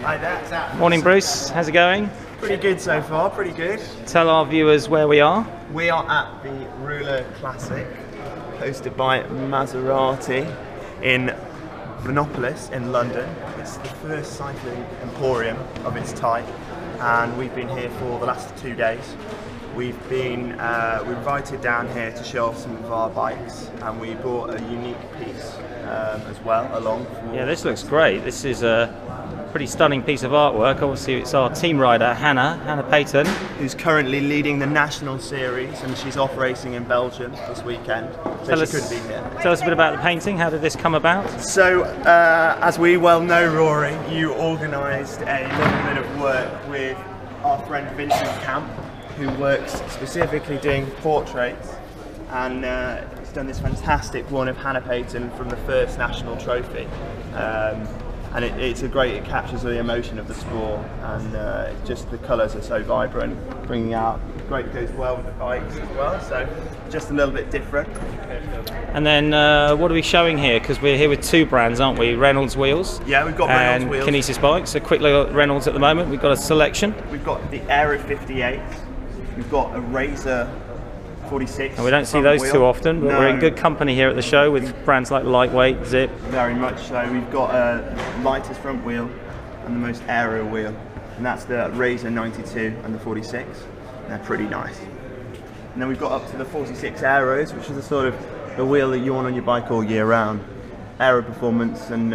Hi there. Morning, Bruce. How's it going? Pretty good so far, pretty good. Tell our viewers where we are. We are at the Rouleur Classic, hosted by Maserati in Reynolds in London. It's the first cycling emporium of its type, and we've been here for the last 2 days. We're invited down here to show off some of our bikes, and we brought a unique piece as well along. Yeah, this looks great. This is a pretty stunning piece of artwork. Obviously, it's our team rider Hannah Payton, who's currently leading the national series, and she's off racing in Belgium this weekend, so she couldn't be here. Tell us a bit about the painting. How did this come about? So, as we well know, Rory, you organised a little bit of work with our friend Vincent Camp, who works specifically doing portraits, and he's done this fantastic one of Hannah Payton from the first national trophy. And it captures the emotion of the sport, and just the colours are so vibrant, bringing out, great, goes well with the bikes as well, so just a little bit different. And then what are we showing here? Because we're here with two brands, aren't we? Reynolds Wheels. Yeah, we've got Reynolds Wheels. And Kinesis bikes. A quick look at Reynolds at the moment. We've got a selection. We've got the Aero 58. We've got a Razor 46. And we don't see those too often, but no. we're in good company here at the show with brands like Lightweight, Zip. Very much so. We've got a lightest front wheel and the most aero wheel, and that's the Razor 92 and the 46. They're pretty nice. And then we've got up to the 46 Aeros, which is the sort of the wheel that you want on your bike all year round. Aero performance and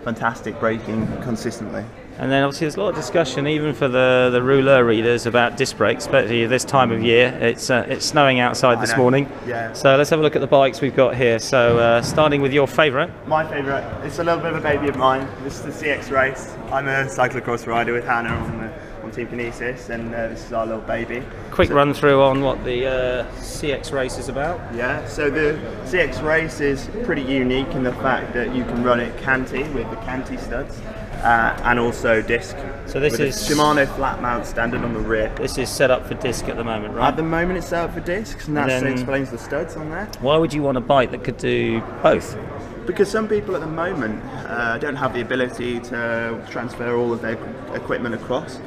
fantastic braking consistently. And then obviously there's a lot of discussion even for the Rouleur readers about disc brakes, especially this time of year. It's snowing outside this morning. Yeah. So let's have a look at the bikes we've got here. So starting with your favourite. My favourite, it's a little bit of a baby of mine. This is the CX Race. I'm a cyclocross rider with Hannah on Team Kinesis, and this is our little baby. Quick run through on what the CX Race is about. Yeah, so the CX Race is pretty unique in the fact that you can run it canty with the canty studs. And also disc. So this is Shimano flat mount standard on the rear. This is set up for disc at the moment, right? At the moment it's set up for discs, and that explains the studs on there. Why would you want a bike that could do both? Because some people at the moment don't have the ability to transfer all of their equipment across,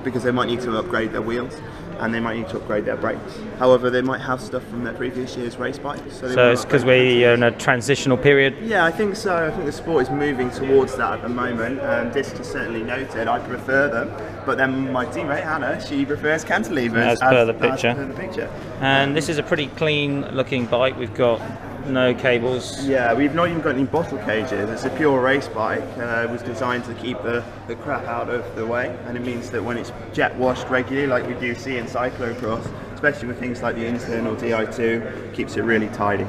because they might need to upgrade their wheels, and they might need to upgrade their brakes. However, they might have stuff from their previous year's race bikes. So it's because we're in a transitional period? Yeah, I think so. I think the sport is moving towards that at the moment. Discs are certainly noted. I prefer them. But then my teammate Hannah, she prefers cantilevers. As per the picture. As per the picture. And this is a pretty clean looking bike. We've got no cables. Yeah, we've not even got any bottle cages. It's a pure race bike. It was designed to keep the crap out of the way, and it means that when it's jet washed regularly, like we do see in cyclocross, especially with things like the internal Di2, keeps it really tidy.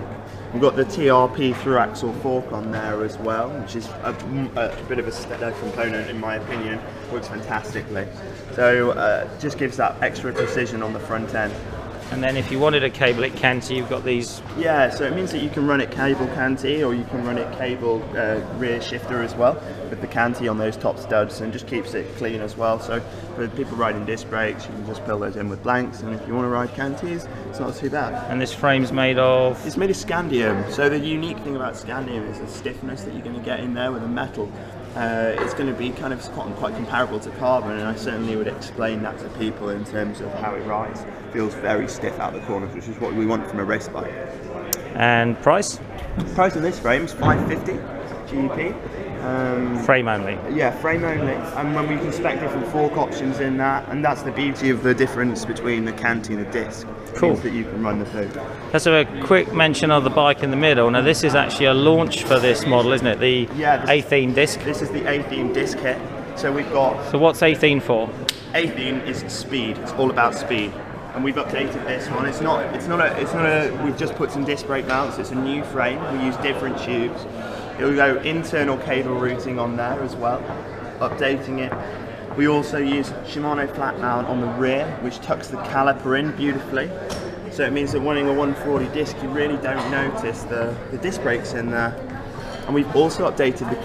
We've got the TRP through axle fork on there as well, which is a bit of a stellar component in my opinion. Works fantastically. So just gives that extra precision on the front end. And then if you wanted a cable it canty, you've got these. Yeah, so it means that you can run it cable canty, or you can run it cable rear shifter as well, with the canty on those top studs, and just keeps it clean as well. So for people riding disc brakes, you can just fill those in with blanks, and if you want to ride canties, it's not too bad. And this frame's made of? It's made of scandium. So the unique thing about scandium is the stiffness that you're going to get in there with the metal. It's going to be kind of quite comparable to carbon, and I certainly would explain that to people in terms of how it rides. It feels very stiff out the corners, which is what we want from a race bike. And price? The price of this frame is $550 GBP. Frame only? Yeah, frame only. And when we can spec different fork options in that, and that's the beauty of the difference between the canty and the disc. Cool. That you can run the two. Let's have a quick mention of the bike in the middle. Now this is actually a launch for this model, isn't it? The A-theme disc. This is the A-theme disc kit. So we've got. So what's A-theme for? A-theme is speed. It's all about speed. And we've updated this one. It's not a. We've just put some disc brake mounts. It's a new frame. We use different tubes. It will go internal cable routing on there as well. Updating it. We also use Shimano flat mount on the rear, which tucks the caliper in beautifully. So it means that running a 140 disc, you really don't notice the disc brakes in there. And we've also updated the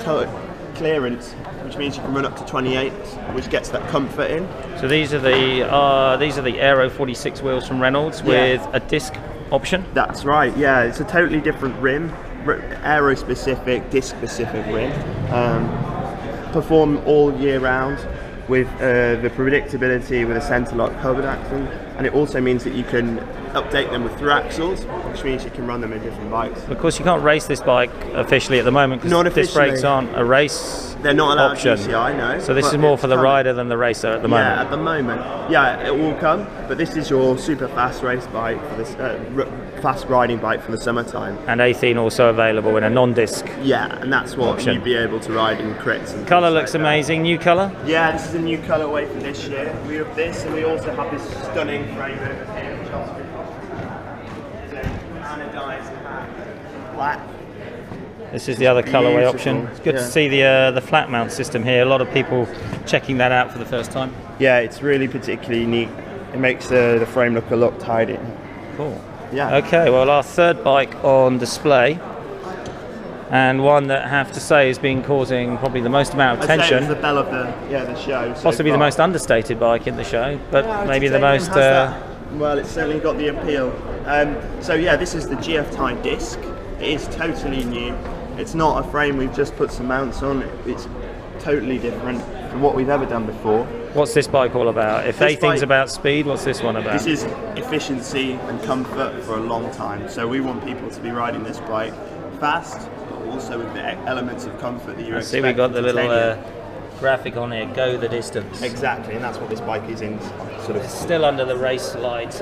clearance, which means you can run up to 28, which gets that comfort in. So these are the Aero 46 wheels from Reynolds with a disc option. That's right. Yeah, it's a totally different rim, aero specific, disc specific rim. perform all year round with the predictability with a centre lock covered axle, and it also means that you can update them with through axles, which means you can run them in different bikes. Of course, you can't race this bike officially at the moment because disc brakes aren't a race. They're not allowed option. UCI, no. So this is more for the rider than the racer at the moment. Yeah, at the moment. Yeah, it will come, but this is your super fast race bike for this fast riding bike for the summertime. And 18 also available in a non-disc. Yeah, and that's what you'd be able to ride in crits. And colour looks amazing. New colour? Yeah, this is a new colourway for this year. We have this, and we also have this stunning frame over here, which is anodized black. This is the other colourway option. It's good to see the flat mount system here. A lot of people checking that out for the first time. Yeah, it's really particularly neat. It makes the frame look a lot tidy. Cool. Yeah. Okay, well, our third bike on display, and one that I have to say has been causing probably the most amount of attention. I'd say it's the bell of the show. Possibly the most understated bike in the show, but maybe the most... well, it's certainly got the appeal. So yeah, this is the GF Tie disc. It is totally new. It's not a frame we've just put some mounts on. It's totally different from what we've ever done before. What's this bike all about? If anything's about speed, what's this one about? This is efficiency and comfort for a long time. So we want people to be riding this bike fast, but also with the elements of comfort that you're expecting. See, we got the little graphic on here, go the distance. Exactly, and that's what this bike is in. Sort of still under the race light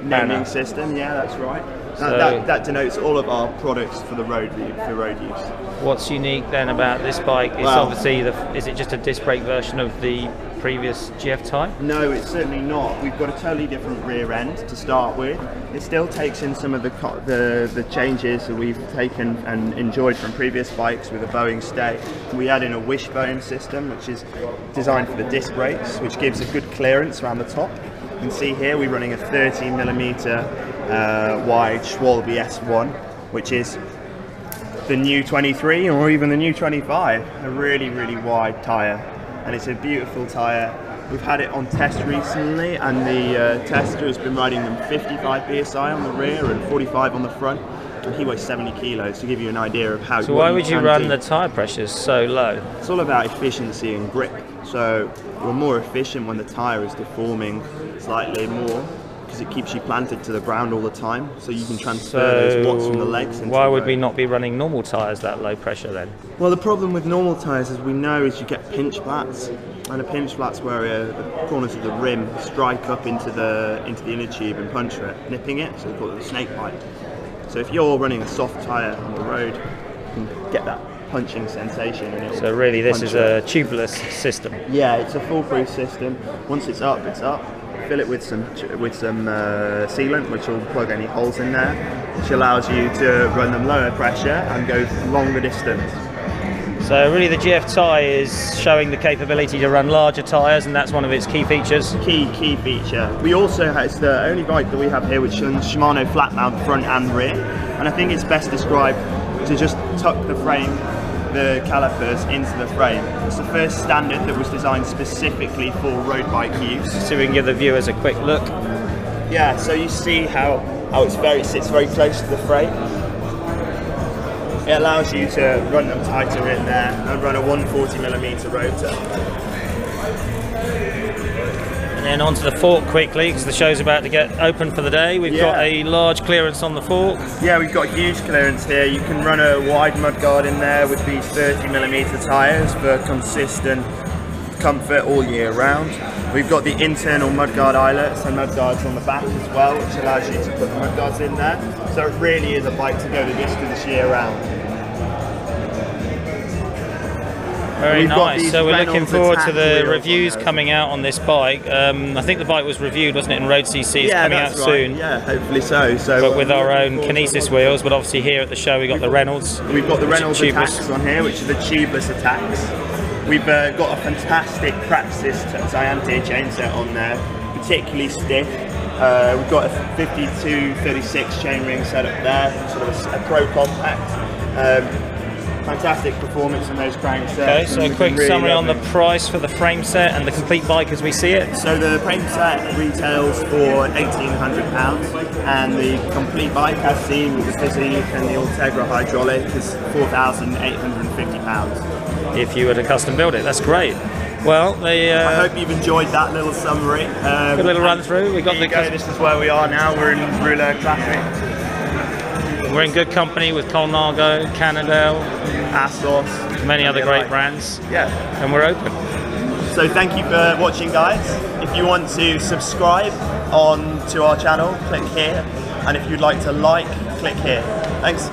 naming system. Yeah, that's right. That denotes all of our products for the road use. What's unique then about this bike is obviously is it just a disc brake version of the previous GF Tie? No, it's certainly not. We've got a totally different rear end to start with. It still takes in some of the changes that we've taken and enjoyed from previous bikes with a bowing stay. We add in a wishbone system, which is designed for the disc brakes, which gives a good clearance around the top. You can see here we're running a 30mm wide Schwalbe S1, which is the new 23 or even the new 25, a really, really wide tyre, and it's a beautiful tyre. We've had it on test recently, and the tester has been riding them 55 psi on the rear and 45 on the front, and he weighs 70 kilos to give you an idea of how. So why would you run the tyre pressures so low? It's all about efficiency and grip. So we're more efficient when the tyre is deforming slightly more, because it keeps you planted to the ground all the time, so you can transfer those watts from the legs into why would we not be running normal tyres that low pressure then? Well, the problem with normal tyres, as we know, is you get pinch flats, and a pinch flat's where the corners of the rim strike up into the inner tube and puncture it, nipping it, so we call it a snake bite. So if you're running a soft tyre on the road, you can get that punching sensation. And so really this is a tubeless system? Yeah, it's a foolproof system. Once it's up, it's up. Fill it with some sealant, which will plug any holes in there, which allows you to run them lower pressure and go longer distance. So really the GF Tie is showing the capability to run larger tyres, and that's one of its key features? Key feature. We also have, it's the only bike that we have here which runs Shimano flat mount front and rear, and I think it's best described to just tuck the frame, the calipers into the frame. It's the first standard that was designed specifically for road bike use. So we can give the viewers a quick look. Yeah, so you see how it sits very close to the frame. It allows you to run them tighter in there and run a 140mm rotor. And then onto the fork quickly, because the show's about to get open for the day. We've got a large clearance on the fork. Yeah, we've got huge clearance here. You can run a wide mudguard in there with these 30mm tyres for consistent comfort all year round. We've got the internal mudguard eyelets and mudguards on the back as well, which allows you to put the mudguards in there. So it really is a bike to go the distance year round. Very nice. So we're looking forward to the reviews coming out on this bike. I think the bike was reviewed, wasn't it, in Road CC? It's coming out soon. Yeah, hopefully so. But with our own Kinesis wheels, but obviously here at the show we've got the Reynolds. We've got the Reynolds attacks on here, which are the tubeless attacks. We've got a fantastic Praxis Ziante chainset on there, particularly stiff. We've got a 52-36 chainring set up there, sort of a pro compact. fantastic performance in those cranksets. Okay, so a quick summary on the price for the frame set and the complete bike as we see it. So the frame set retails for £1,800 and the complete bike as seen with the physique and the Ultegra hydraulic is £4,850. If you were to custom build it, that's great. Well, I hope you've enjoyed that little summary. Good little run through. We got this is where we are now. We're in Rouleur Classic. We're in good company with Colnago, Cannondale, Assos, many other great brands. Yeah, and we're open. So thank you for watching, guys. If you want to subscribe to our channel, click here, and if you'd like to like, click here. Thanks.